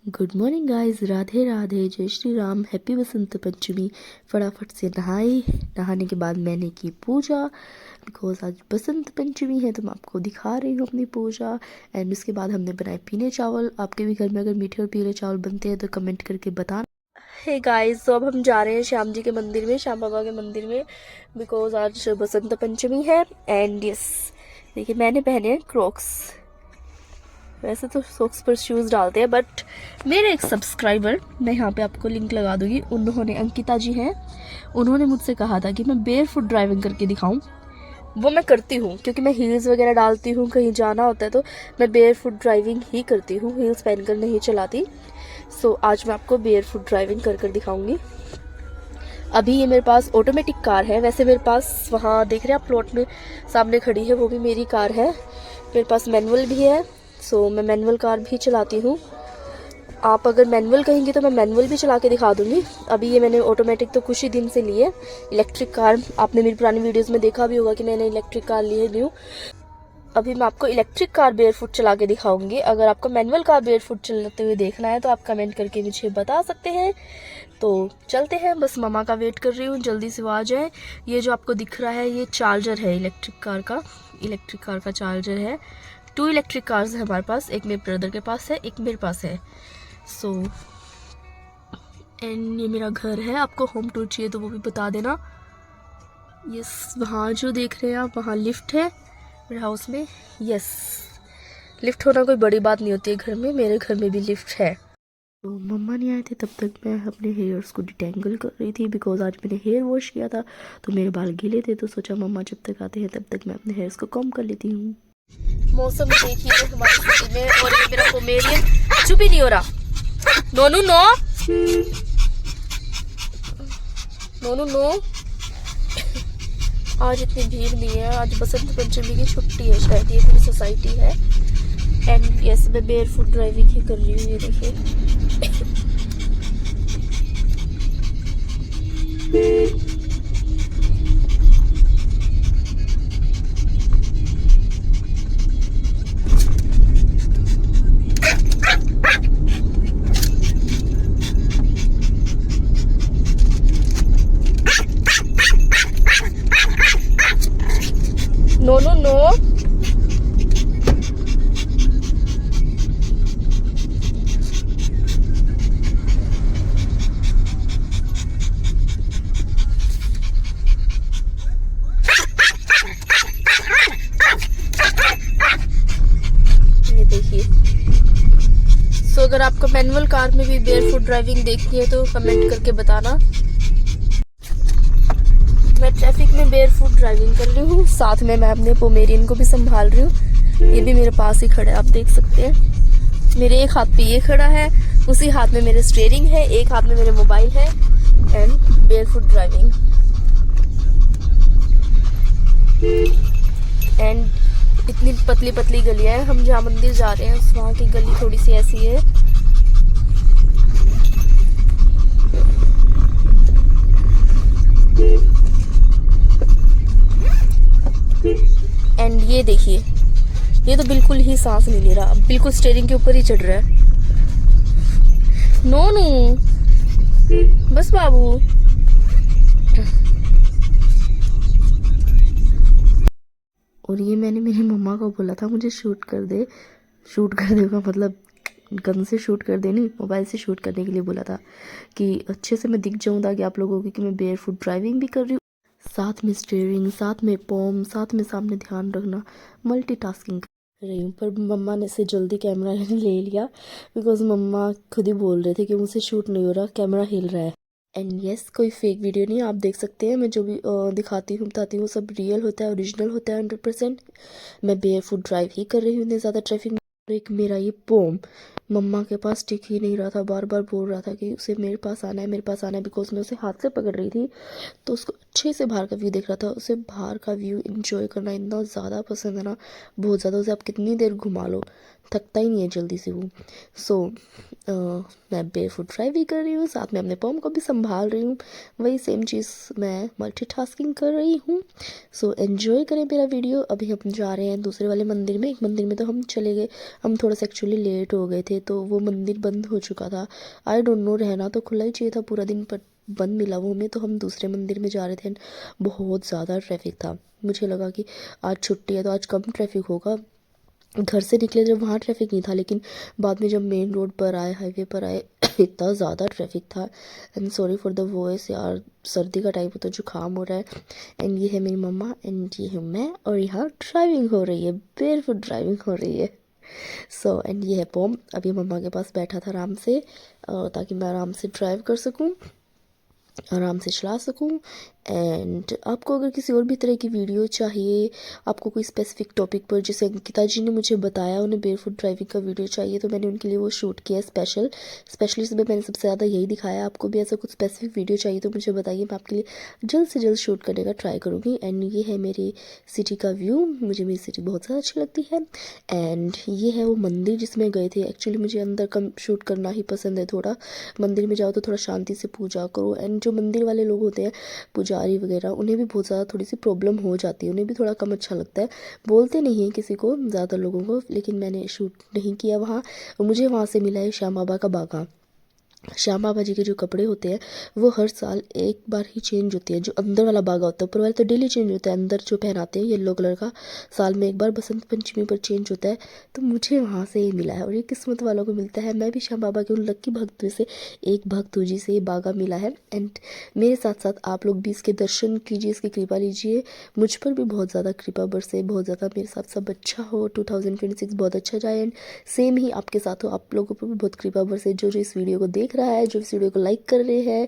Good morning guys, Radhe Radhe, जय Shri Ram, happy Basant Panchami. फटाफट से नहाने के बाद मैंने की पूजा, बिकॉज आज बसंत पंचमी है तो मैं आपको दिखा रही हूँ अपनी पूजा। एंड उसके बाद हमने बनाए पीले चावल। आपके भी घर में अगर मीठे और पीले चावल बनते हैं तो कमेंट करके बताना। हे गाइस, तो अब हम जा रहे हैं श्याम जी के मंदिर में, श्याम बाबा के मंदिर में, बिकॉज आज बसंत पंचमी है। एंड यस, देखिए मैंने पहने हैं क्रॉक्स। वैसे तो सॉक्स पर शूज़ डालते हैं, बट मेरे एक सब्सक्राइबर, मैं यहाँ पे आपको लिंक लगा दूँगी, उन्होंने, अंकिता जी हैं, उन्होंने मुझसे कहा था कि मैं बेयर फुट ड्राइविंग करके दिखाऊं। वो मैं करती हूँ क्योंकि मैं हील्स वगैरह डालती हूँ, कहीं जाना होता है तो मैं बेयर फुट ड्राइविंग ही करती हूँ, हील्स पहनकर नहीं चलाती। सो आज मैं आपको बेयर फुट ड्राइविंग कर दिखाऊंगी। अभी ये मेरे पास ऑटोमेटिक कार है, वैसे मेरे पास वहाँ देख रहे हैं आप प्लॉट में सामने खड़ी है, वो भी मेरी कार है। मेरे पास मैनुअल भी है, सो मैं मैनुअल कार भी चलाती हूँ। आप अगर मैनुअल कहेंगे तो मैं मैनुअल भी चला के दिखा दूँगी। अभी ये मैंने ऑटोमेटिक तो कुछ ही दिन से ली है। इलेक्ट्रिक कार आपने मेरी पुरानी वीडियोस में देखा भी होगा कि मैंने इलेक्ट्रिक कार ली है न्यू। अभी मैं आपको इलेक्ट्रिक कार बेयर फुट चला के दिखाऊंगी। अगर आपको मैनुअल कार बेयर फुट चलाते हुए देखना है तो आप कमेंट करके मुझे बता सकते हैं। तो चलते हैं, बस मम्मा का वेट कर रही हूँ, जल्दी से वो आ जाए। ये जो आपको दिख रहा है ये चार्जर है इलेक्ट्रिक कार का चार्जर है। 2 इलेक्ट्रिक कार्स है हमारे पास, एक मेरे ब्रदर के पास है, एक मेरे पास है। सो एंड ये मेरा घर है। आपको होम टूर चाहिए तो वो भी बता देना। यस, वहाँ जो देख रहे हैं आप, वहाँ लिफ्ट है मेरे हाउस में। यस, लिफ्ट होना कोई बड़ी बात नहीं होती है घर में, मेरे घर में भी लिफ्ट है। तो मम्मा नहीं आए थे तब तक मैं अपने हेयर्स को डिटेंगल कर रही थी, बिकॉज आज मैंने हेयर वॉश किया था तो मेरे बाल गीले थे, तो सोचा मम्मा जब तक आते हैं तब तक मैं अपने हेयर्स को कॉम कर लेती हूँ। मौसम देखिए हमारी सिटी में, और ये मेरा पोमेरियन चुप ही नहीं हो रहा। नोनू नो, नोनू नो। आज इतनी भीड़ नहीं है, आज बसंत पंचमी की छुट्टी है शायद, ये मेरी सोसाइटी है। एंड यस, मैं बेयर फुट ड्राइविंग ही कर रही हूँ, ये देखिए। नो नो नो, ये देखिए। सो अगर आपको मैनुअल कार में भी बेयर फुट ड्राइविंग देखनी है तो कमेंट करके बताना। मैं ट्रैफिक में बेयर फुट ड्राइविंग कर रही हूँ, साथ में मैं अपने पोमेरियन को भी संभाल रही हूँ। ये भी मेरे पास ही खड़ा है, आप देख सकते हैं। मेरे एक हाथ पे ये खड़ा है, उसी हाथ में मेरे स्टीयरिंग है, एक हाथ में मेरे मोबाइल है। And bear foot driving. And इतनी पतली पतली गलियां हैं, हम जहाँ मंदिर जा रहे हैं वहाँ की गली थोड़ी सी ऐसी है। एंड ये देखिए, ये तो बिल्कुल ही सांस नहीं ले रहा, बिल्कुल स्टीयरिंग के ऊपर ही चढ़ रहा है। नो नो, बस बाबू। और ये मैंने मेरी मम्मा को बोला था मुझे शूट कर दे। शूट कर दे का मतलब गन से शूट कर दे, नहीं, मोबाइल से शूट करने के लिए बोला था कि अच्छे से मैं दिख जाऊँ, ताकि आप लोगों को कि मैं बेयर फुट ड्राइविंग भी कर रही हूँ, साथ में स्टीयरिंग, साथ में पॉम, साथ में सामने ध्यान रखना, मल्टीटास्किंग कर रही हूँ। पर मम्मा ने से जल्दी कैमरा ले लिया, बिकॉज मम्मा खुद ही बोल रहे थे कि मुझसे शूट नहीं हो रहा, कैमरा हिल रहा है। एंड यस, कोई फेक वीडियो नहीं, आप देख सकते हैं मैं जो भी दिखाती हूँ बताती हूँ सब रियल होता है, ओरिजिनल होता है 100%। मैं बेयर फुट ड्राइव ही कर रही हूँ इतने ज़्यादा ट्रैफिक में। एक मेरा ये पोम मम्मा के पास टिक ही नहीं रहा था, बार बार बोल रहा था कि उसे मेरे पास आना है, मेरे पास आना है, बिकॉज मैं उसे हाथ से पकड़ रही थी तो उसको अच्छे से बाहर का व्यू देख रहा था। उसे बाहर का व्यू इंजॉय करना इतना ज़्यादा पसंद है ना, बहुत ज़्यादा। उसे आप कितनी देर घुमा लो, थकता ही नहीं है जल्दी से वो। सो मैं बेयर फुट ड्राइव भी कर रही हूँ, साथ में अपने पॉम को भी संभाल रही हूँ, वही सेम चीज़ मैं मल्टीटास्किंग कर रही हूँ। सो एन्जॉय करें मेरा वीडियो। अभी हम जा रहे हैं दूसरे वाले मंदिर में। एक मंदिर में तो हम चले गए, हम थोड़ा सा एक्चुअली लेट हो गए थे तो वो मंदिर बंद हो चुका था। आई डोंट नो, रहना तो खुला ही चाहिए था पूरा दिन, पर बंद मिला वो हमें। तो हम दूसरे मंदिर में जा रहे थे, बहुत ज़्यादा ट्रैफिक था। मुझे लगा कि आज छुट्टी है तो आज कम ट्रैफिक होगा, घर से निकले जब वहाँ ट्रैफिक नहीं था, लेकिन बाद में जब मेन रोड पर आए, हाईवे पर आए, इतना ज़्यादा ट्रैफिक था। And sorry for the voice यार, सर्दी का टाइम होता है, जुकाम हो रहा है। एंड ये है मेरी मम्मा एंड ये हूँ मैं, और यहाँ ड्राइविंग हो रही है, बेयरफुट ड्राइविंग हो रही है। सो एंड ये है पोम, अभी मम्मा के पास बैठा था आराम से, ताकि मैं आराम से ड्राइव कर सकूँ, आराम से चला सकूं। एंड आपको अगर किसी और भी तरह की वीडियो चाहिए, आपको कोई स्पेसिफिक टॉपिक पर, जैसे अंकिता जी ने मुझे बताया उन्हें बेयरफुट ड्राइविंग का वीडियो चाहिए, तो मैंने उनके लिए वो शूट किया स्पेशली इसमें मैंने सबसे ज़्यादा यही दिखाया। आपको भी ऐसा कुछ स्पेसिफिक वीडियो चाहिए तो मुझे बताइए, मैं आपके लिए जल्द से जल्द शूट करने का ट्राई करूँगी। एंड ये है मेरी सिटी का व्यू, मुझे मेरी सिटी बहुत ज़्यादा अच्छी लगती है। एंड ये है वो मंदिर जिसमें गए थे। एक्चुअली मुझे अंदर का शूट करना ही पसंद है थोड़ा, मंदिर में जाओ तो थोड़ा शांति से पूजा करो। एंड जो मंदिर वाले लोग होते हैं, पुजारी वगैरह, उन्हें भी बहुत ज़्यादा थोड़ी सी प्रॉब्लम हो जाती है, उन्हें भी थोड़ा कम अच्छा लगता है, बोलते नहीं हैं किसी को, ज़्यादा लोगों को। लेकिन मैंने शूट नहीं किया वहाँ, मुझे वहाँ से मिला है श्याम बाबा का बागा। श्याम बाबा जी के जो कपड़े होते हैं वो हर साल एक बार ही चेंज होती है। जो अंदर वाला बागा होता है, ऊपर वाला तो डेली चेंज होता है, अंदर जो पहनाते हैं येलो कलर का, साल में एक बार बसंत पंचमी पर चेंज होता है। तो मुझे वहाँ से ये मिला है, और ये किस्मत वालों को मिलता है। मैं भी श्याम बाबा के उन लक्की भक्तों से एक भक्त हूँ जिसे ये बागा मिला है। एंड मेरे साथ साथ आप लोग भी इसके दर्शन कीजिए, इसकी कृपा लीजिए, मुझ पर भी बहुत ज़्यादा कृपा बरसे, बहुत ज़्यादा मेरे साथ सब अच्छा हो, 2026 बहुत अच्छा जाए। एंड सेम ही आपके साथ हो, आप लोगों पर भी बहुत कृपा बरसे, जो जो इस वीडियो को देख रहा है, जो इस वीडियो को लाइक कर रहे हैं,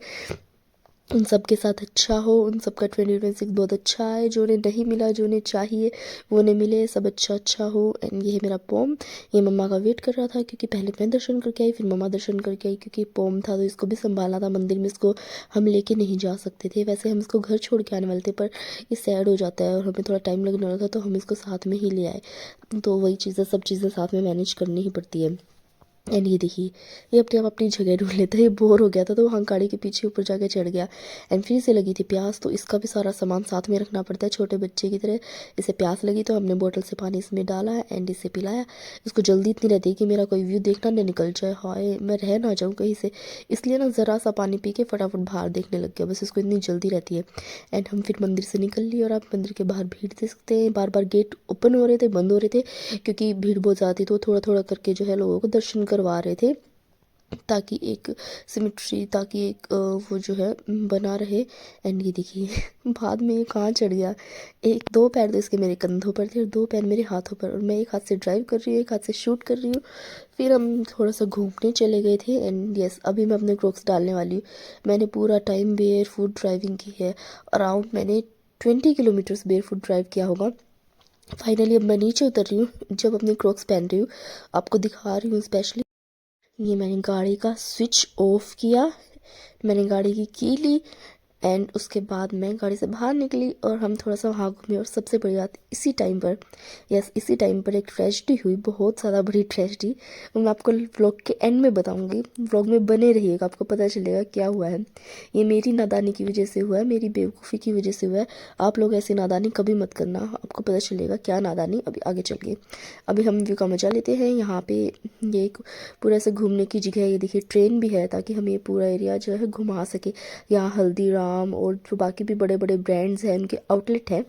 उन सब के साथ अच्छा हो, उन सब का 2026 बहुत अच्छा है। जो उन्हें नहीं मिला, जो उन्हें चाहिए वो उन्हें मिले, सब अच्छा अच्छा हो। एंड ये है मेरा पोम, ये मम्मा का वेट कर रहा था, क्योंकि पहले मैं दर्शन करके आई, फिर मम्मा दर्शन करके आई, क्योंकि पोम था तो इसको भी संभालना था मंदिर में, इसको हम लेके नहीं जा सकते थे। वैसे हम इसको घर छोड़ के आने वाले थे, पर ये सैड हो जाता है और हमें थोड़ा टाइम लगने वाला था, तो हम इसको साथ में ही ले आए। तो वही चीज़ें, सब चीज़ें साथ में मैनेज करनी ही पड़ती है। एंड ये देखिए, ये अपने आप अपनी जगह ढूंढ लेता है, ये बोर हो गया था तो वहाँ गाड़ी के पीछे ऊपर जाके चढ़ गया। एंड फिर से लगी थी प्यास, तो इसका भी सारा सामान साथ में रखना पड़ता है छोटे बच्चे की तरह। इसे प्यास लगी तो हमने बोतल से पानी इसमें डाला है एंड इसे पिलाया। इसको जल्दी इतनी रहती है कि मेरा कोई व्यू देखना न निकल जाए, हाय मैं रह ना जाऊँ कहीं से, इसलिए ना ज़रा सा पानी पी के फटाफट बाहर देखने लग गया, बस इसको इतनी जल्दी रहती है। एंड हम फिर मंदिर से निकल लिए, और आप मंदिर के बाहर भीड़ देख सकते हैं, बार बार गेट ओपन हो रहे थे, बंद हो रहे थे, क्योंकि भीड़ बहुत ज़्यादा थी, तो थोड़ा थोड़ा करके जो है लोगों को दर्शन करवा रहे थे, ताकि एक सिमेट्री, ताकि एक वो जो है बना रहे। एंड ये देखिए बाद में ये कहाँ चढ़ गया, एक दो पैर तो इसके मेरे कंधों पर थे और दो पैर मेरे हाथों पर, और मैं एक हाथ से ड्राइव कर रही हूँ, एक हाथ से शूट कर रही हूँ। फिर हम थोड़ा सा घूमने चले गए थे। एंड यस, अभी मैं अपने क्रॉक्स डालने वाली हूँ। मैंने पूरा टाइम बेयर फुट ड्राइविंग की है, अराउंड मैंने 20 किलोमीटर्स बेयर फुट ड्राइव किया होगा। फाइनली अब मैं नीचे उतर रही हूँ, जब अपने क्रॉक्स पहन रही हूँ, आपको दिखा रही हूँ स्पेशली। ये मैंने गाड़ी का स्विच ऑफ किया, मैंने गाड़ी की ली, एंड उसके बाद मैं गाड़ी से बाहर निकली और हम थोड़ा सा वहाँ घूमे। और सबसे बड़ी बात, इसी टाइम पर, यस इसी टाइम पर एक ट्रेजिडी हुई, बहुत ज़्यादा बड़ी ट्रेजिडी, वो मैं आपको व्लॉग के एंड में बताऊंगी। व्लॉग में बने रहिएगा, आपको पता चलेगा क्या हुआ है। ये मेरी नादानी की वजह से हुआ है, मेरी बेवकूफ़ी की वजह से हुआ है। आप लोग ऐसी नादानी कभी मत करना, आपको पता चलेगा क्या नादानी अभी आगे चल के। अभी हम व्यू का मजा लेते हैं। यहाँ पे ये एक पूरा ऐसे घूमने की जगह है, ये देखिए ट्रेन भी है, ताकि हम ये पूरा एरिया जो है घुमा सके। यहाँ हल्दीराम और जो बाकी भी बड़े बड़े ब्रांड्स हैं, उनके आउटलेट हैं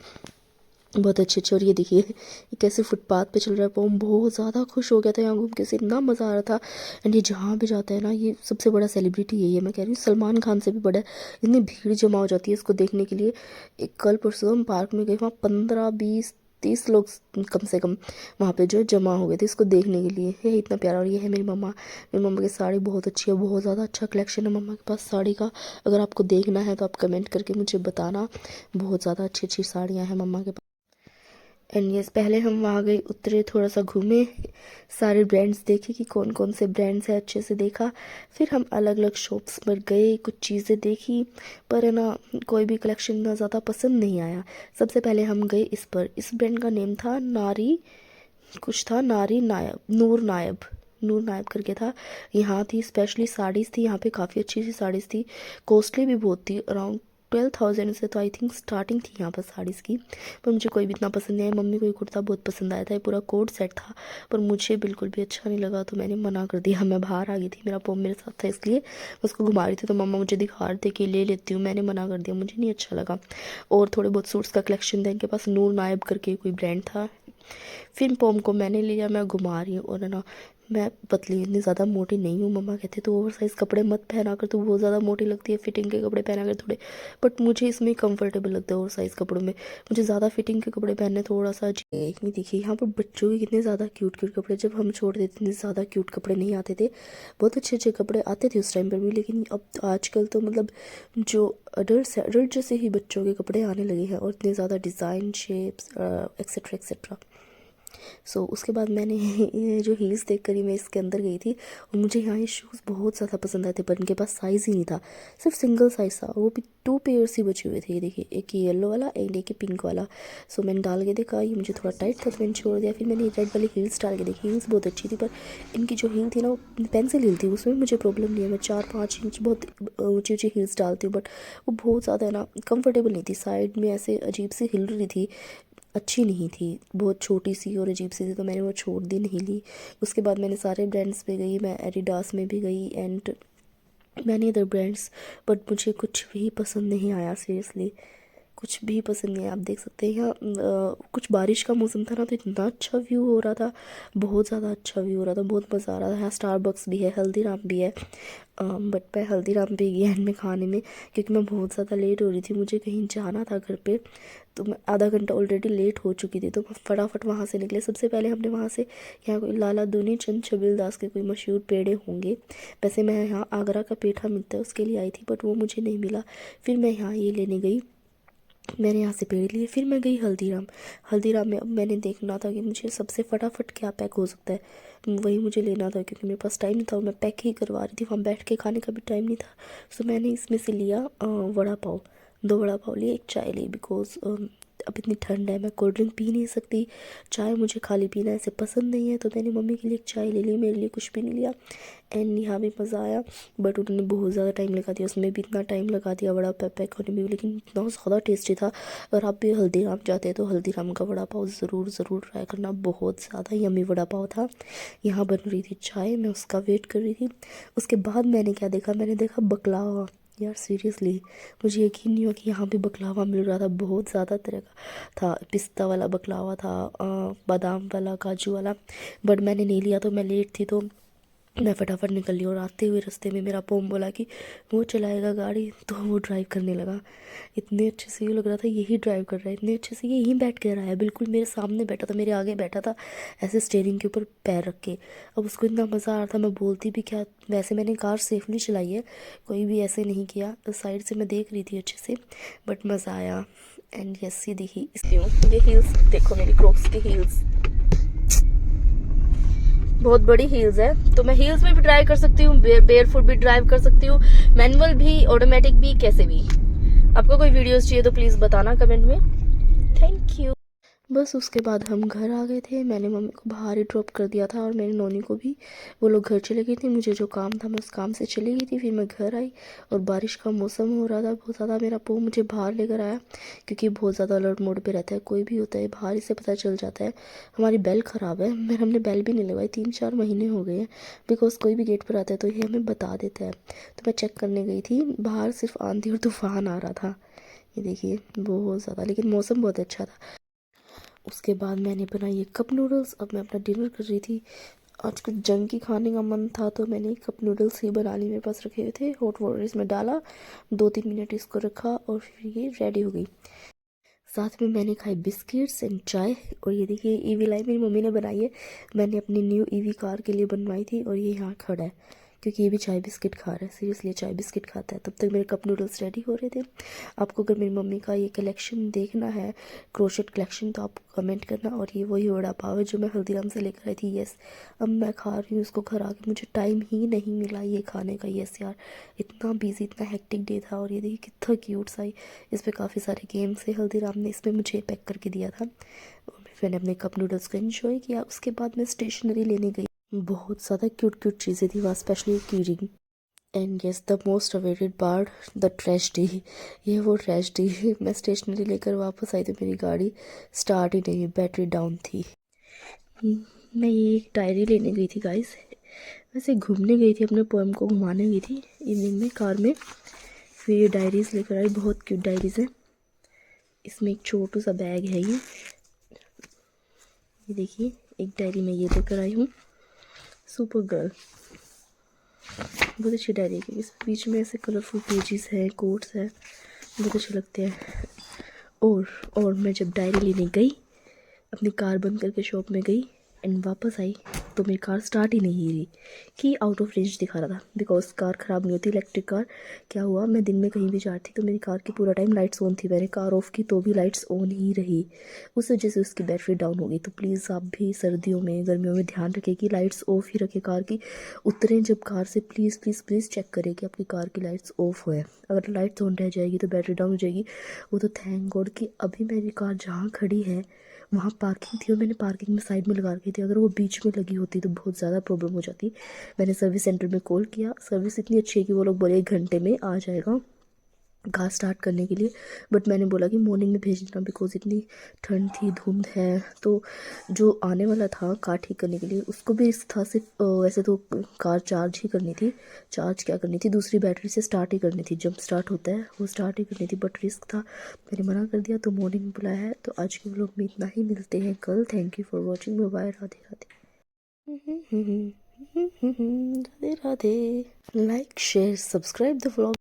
बहुत अच्छे अच्छे। और ये देखिए ये कैसे फुटपाथ पे चल रहा है, पोम बहुत ज़्यादा खुश हो गया था यहाँ घूम के, उसे इतना मज़ा आ रहा था। एंड ये जहाँ भी जाता है ना, ये सबसे बड़ा सेलिब्रिटी यही है, मैं कह रही हूँ सलमान खान से भी बड़ा है। इतनी भीड़ जमा हो जाती है इसको देखने के लिए। एक कल परसों हम पार्क में गए, वहाँ 15 20 30 लोग कम से कम वहाँ पे जो जमा हो गए थे इसको देखने के लिए। ये इतना प्यारा। और ये है मेरी मम्मा की साड़ी बहुत अच्छी है, बहुत ज़्यादा अच्छा कलेक्शन है मम्मा के पास साड़ी का। अगर आपको देखना है तो आप कमेंट करके मुझे बताना, बहुत ज़्यादा अच्छी अच्छी साड़ियाँ हैं मम्मा के पास। एंड यस, पहले हम वहाँ गए, उतरे, थोड़ा सा घूमे, सारे ब्रांड्स देखे कि कौन कौन से ब्रांड्स है, अच्छे से देखा। फिर हम अलग अलग शॉप्स पर गए, कुछ चीज़ें देखी, पर है ना कोई भी कलेक्शन ना ज़्यादा पसंद नहीं आया। सबसे पहले हम गए इस पर, इस ब्रांड का नेम था नारी, कुछ था नारी नायब, नूर नायब करके था। यहाँ थी स्पेशली साड़ीज़ थी, यहाँ पे काफ़ी अच्छी सी साड़ीज़ थी, कॉस्टली भी बहुत थी, अराउंड 12,000 से तो आई थिंक स्टार्टिंग थी यहाँ पर साड़ीज़ की, पर मुझे कोई भी इतना पसंद नहीं आया। मम्मी को ये कुर्ता बहुत पसंद आया था, ये पूरा कोट सेट था, पर मुझे बिल्कुल भी अच्छा नहीं लगा, तो मैंने मना कर दिया। मैं बाहर आ गई थी, मेरा पोम मेरे साथ था, इसलिए मैं उसको घुमा रही थी, तो मम्मा मुझे दिखा रहे थे कि ले लेती हूँ, मैंने मना कर दिया, मुझे नहीं अच्छा लगा। और थोड़े बहुत सूट्स का कलेक्शन था इनके पास, नूर नायब करके कोई ब्रांड था। फिर पोम को मैंने लिया, मैं घुमा रही हूँ, और है ना मैं पतली, इतनी ज़्यादा मोटी नहीं हूँ। मम्मा कहते तो ओवर साइज़ कपड़े मत पहना कर, तो बहुत ज़्यादा मोटी लगती है, फिटिंग के कपड़े पहना कर थोड़े, बट मुझे इसमें कंफर्टेबल लगता है ओवर साइज़ कपड़ों में। मुझे ज़्यादा फिटिंग के कपड़े पहनने थोड़ा सा एक नहीं। देखिए यहाँ पर बच्चों के कितने ज़्यादा क्यूट क्यूट कपड़े, जब हम छोड़ देते इतने ज़्यादा क्यूट कपड़े नहीं आते थे, बहुत अच्छे अच्छे कपड़े आते थे उस टाइम पर भी, लेकिन अब आजकल तो मतलब जो अडल्ट जैसे ही बच्चों के कपड़े आने लगे हैं, और इतने ज़्यादा डिज़ाइन, शेप्स एक्सेट्रा एक्सेट्रा। सो उसके बाद मैंने ये जो हील्स देख कर ही मैं इसके अंदर गई थी, और मुझे यहाँ ये शूज़ बहुत ज़्यादा पसंद आए थे, पर इनके पास साइज़ ही नहीं था, सिर्फ सिंगल साइज़ था, वो भी 2 पेयर्स ही बचे हुए थे। ये देखिए, एक येलो वाला एंड एक पिंक वाला। सो मैंने डाल के देखा, ये मुझे थोड़ा टाइट था, तो मैंने छोड़ दिया। फिर मैंने रेड वाली हील्स डाल के देखी, हील्स बहुत अच्छी थी, पर इनकी जो हील थी ना, वो पेंसिल हील थी, उसमें मुझे प्रॉब्लम नहीं है। मैं 4-5 इंच बहुत ऊँची ऊँची हील्स डालती हूँ, बट वो बहुत ज़्यादा है ना कंफर्टेबल नहीं थी, साइड में ऐसे अजीब सी हिल रही थी, अच्छी नहीं थी, बहुत छोटी सी और अजीब सी थी, तो मैंने वो छोड़ दी, नहीं ली। उसके बाद मैंने सारे ब्रांड्स पे गई, मैं एडिडास में भी गई and many other brands, but मुझे कुछ भी पसंद नहीं आया, सीरियसली कुछ भी पसंद नहीं है। आप देख सकते हैं यहाँ कुछ बारिश का मौसम था ना, तो इतना अच्छा व्यू हो रहा था, बहुत ज़्यादा अच्छा व्यू हो रहा था, बहुत मज़ा आ रहा था। यहाँ स्टारबक्स भी है, हल्दीराम भी है, बट मैं हल्दीराम पे गई एंड में खाने में, क्योंकि मैं बहुत ज़्यादा लेट हो रही थी, मुझे कहीं जाना था घर पे, तो मैं आधा घंटा ऑलरेडी लेट हो चुकी थी, तो मैं फटाफट वहाँ से निकले। सबसे पहले हमने वहाँ से, यहाँ कोई लाला दूनी चंद छबील दास के कोई मशहूर पेड़े होंगे, वैसे मैं यहाँ आगरा का पेठा मिलता है उसके लिए आई थी, बट वो मुझे नहीं मिला। फिर मैं यहाँ ये लेने गई, मैंने यहाँ से पेड़ लिए। फिर मैं गई हल्दीराम। हल्दीराम में अब मैंने देखना था कि मुझे सबसे फटाफट क्या पैक हो सकता है, वही मुझे लेना था, क्योंकि मेरे पास टाइम नहीं था और मैं पैक ही करवा रही थी, वहाँ बैठ के खाने का भी टाइम नहीं था। सो मैंने इसमें से लिया वड़ा पाव, 2 वड़ा पाव लिए, एक चाय ली, बिकॉज अब इतनी ठंड है, मैं कोल्ड ड्रिंक पी नहीं सकती, चाय मुझे खाली पीना ऐसे पसंद नहीं है, तो मैंने मम्मी के लिए एक चाय ले ली, मेरे लिए कुछ भी नहीं लिया। एंड यहाँ भी मज़ा आया, बट उन्होंने बहुत ज़्यादा टाइम लगा दिया, उसमें भी इतना टाइम लगा दिया वड़ा पाव पैक होने में भी, लेकिन इतना ज़्यादा टेस्टी था। अगर आप भी हल्दीराम जाते हैं तो हल्दीराम का वड़ा पाव ज़रूर ज़रूर ट्राई करना, बहुत ज़्यादा यम्मी वड़ा पाव था। यहाँ बन रही थी चाय, मैं उसका वेट कर रही थी। उसके बाद मैंने क्या देखा, मैंने देखा बकलावा। यार सीरियसली मुझे यकीन नहीं हुआ कि यहाँ भी बकलावा मिल रहा था, बहुत ज़्यादा तरह का था, पिस्ता वाला बकलावा था, बादाम वाला, काजू वाला, बट मैंने नहीं लिया, तो मैं लेट थी, तो मैं फटाफट निकल ली। और आते हुए रास्ते में मेरा पोम बोला कि वो चलाएगा गाड़ी, तो वो ड्राइव करने लगा। इतने अच्छे से ये लग रहा था यही ड्राइव कर रहा है, इतने अच्छे से ये यहीं बैठ कर रहा है, बिल्कुल मेरे सामने बैठा था, मेरे आगे बैठा था, ऐसे स्टेयरिंग के ऊपर पैर रख के। अब उसको इतना मज़ा आ रहा था, मैं बोलती भी क्या, वैसे मैंने कार सेफली चलाई है, कोई भी ऐसे नहीं किया, साइड से मैं देख रही थी अच्छे से, बट मज़ा आया। एंड यस, ये देखिए इसलिए ये हील्स देखो, मेरी क्रॉक्स की हील्स बहुत बड़ी हील्स है, तो मैं हील्स में भी ड्राइव कर सकती हूँ, बेयर फुट भी ड्राइव कर सकती हूँ, मैनुअल भी, ऑटोमेटिक भी, कैसे भी। आपको कोई वीडियोस चाहिए तो प्लीज़ बताना कमेंट में। Thank you. बस उसके बाद हम घर आ गए थे, मैंने मम्मी को बाहर ही ड्रॉप कर दिया था और मेरी नोनी को भी, वो लोग घर चले गए थे, मुझे जो काम था मैं उस काम से चली गई थी। फिर मैं घर आई और बारिश का मौसम हो रहा था बहुत ज़्यादा, मेरा पो मुझे बाहर लेकर आया, क्योंकि बहुत ज़्यादा अलर्ट मोड पे रहता है, कोई भी होता है बाहर, इससे पता चल जाता है। हमारी बेल ख़राब है, मैं हमने बेल भी नहीं लगवाई, 3-4 महीने हो गए हैं, बिकॉज कोई भी गेट पर आता है तो ये हमें बता देता है। तो मैं चेक करने गई थी, बाहर सिर्फ आंधी और तूफ़ान आ रहा था, ये देखिए बहुत ज़्यादा, लेकिन मौसम बहुत अच्छा था। उसके बाद मैंने बनाई ये कप नूडल्स। अब मैं अपना डिनर कर रही थी, आज कुछ जंकी खाने का मन था, तो मैंने कप नूडल्स ही बना ली, मेरे पास रखे हुए थे, हॉट वाटर इसमें डाला, 2-3 मिनट इसको रखा और फिर ये रेडी हो गई। साथ में मैंने खाई बिस्किट्स एंड चाय। और ये देखिए ईवी लाइट मेरी मम्मी ने बनाई है, मैंने अपनी न्यू ईवी कार के लिए बनवाई थी, और ये यहाँ खड़ा है, क्योंकि ये भी चाय बिस्किट खा रहा है, सीरियसली चाय बिस्किट खाता है। तब तक मेरे कप नूडल्स रेडी हो रहे थे। आपको अगर मेरी मम्मी का ये कलेक्शन देखना है, क्रोशेट कलेक्शन, तो आप कमेंट करना। और ये वही वड़ा पाव है जो मैं हल्दीराम से लेकर आई थी, यस, अब मैं खा रही हूँ इसको घर आके, मुझे टाइम ही नहीं मिला ये खाने का, यस यार, इतना बिजी, इतना हेक्टिक डे था। और ये देखिए कितना क्यूट सा, इस पर काफ़ी सारे गेम्स है, हल्दीराम ने इसमें मुझे पैक करके दिया था। और मैंने अपने कप नूडल्स को एंजॉय किया। उसके बाद मैं स्टेशनरी लेने गई, बहुत ज़्यादा क्यूट क्यूट चीज़ें थी वहाँ, स्पेशली की ring, and guess the most awaited part, the tragedy. ये वो ट्रेजेडी, मैं स्टेशनरी लेकर वापस आई तो मेरी गाड़ी स्टार्ट ही नहीं हुई, बैटरी डाउन थी। मैं ये एक डायरी लेने गई थी गाइस, वैसे घूमने गई थी, अपने पोएम को घुमाने गई थी इवनिंग में कार में। फिर ये डायरीज़ लेकर आई, बहुत क्यूट डायरीज़ हैं। इसमें एक छोटू सा बैग है ये देखिए, एक डायरी में ये लेकर आई हूँ, सुपर गर्ल, बहुत अच्छी डायरी है। इस बीच में ऐसे कलरफुल पेजेस हैं, कोट्स हैं, बहुत अच्छे लगते हैं। और मैं जब डायरी लेने गई, अपनी कार बंद करके शॉप में गई एंड वापस आई तो मेरी कार स्टार्ट ही नहीं रही, कि आउट ऑफ रेंज दिखा रहा था, बिकॉज कार ख़राब नहीं होती इलेक्ट्रिक कार। क्या हुआ, मैं दिन में कहीं भी जा रही थी तो मेरी कार की पूरा टाइम लाइट्स ऑन थी, मैंने कार ऑफ की तो भी लाइट्स ऑन ही रही, उस वजह से उसकी बैटरी डाउन हो गई। तो प्लीज़ आप भी सर्दियों में गर्मियों में ध्यान रखें कि लाइट्स ऑफ ही रखें कार की। उतरें जब कार से प्लीज़ प्लीज़ प्लीज़ चेक करें कि आपकी कार की लाइट्स ऑफ है। अगर लाइट्स ऑन रह जाएगी तो बैटरी डाउन हो जाएगी। वो तो थैंक गॉड कि अभी मेरी कार जहाँ खड़ी है वहाँ पार्किंग थी और मैंने पार्किंग में साइड में लगा रखी थी, अगर वो बीच में लगी होती तो बहुत ज़्यादा प्रॉब्लम हो जाती। मैंने सर्विस सेंटर में कॉल किया, सर्विस इतनी अच्छी है कि वो लोग बोले 1 घंटे में आ जाएगा कार स्टार्ट करने के लिए, बट मैंने बोला कि मॉर्निंग में भेजना, बिकॉज इतनी ठंड थी, धुंध है, तो जो आने वाला था कार ठीक करने के लिए उसको भी रिस्क था। सिर्फ वैसे तो कार चार्ज ही करनी थी, चार्ज क्या करनी थी, दूसरी बैटरी से स्टार्ट ही करनी थी, जब स्टार्ट होता है वो स्टार्ट ही करनी थी, बट रिस्क था, मैंने मना कर दिया। तो मॉर्निंग में बुलाया है, तो आज के व्लॉग में इतना ही, मिलते हैं कल। Thank you for watching, bye, Radhe Radhe. Radhe Radhe. Like share subscribe the vlog.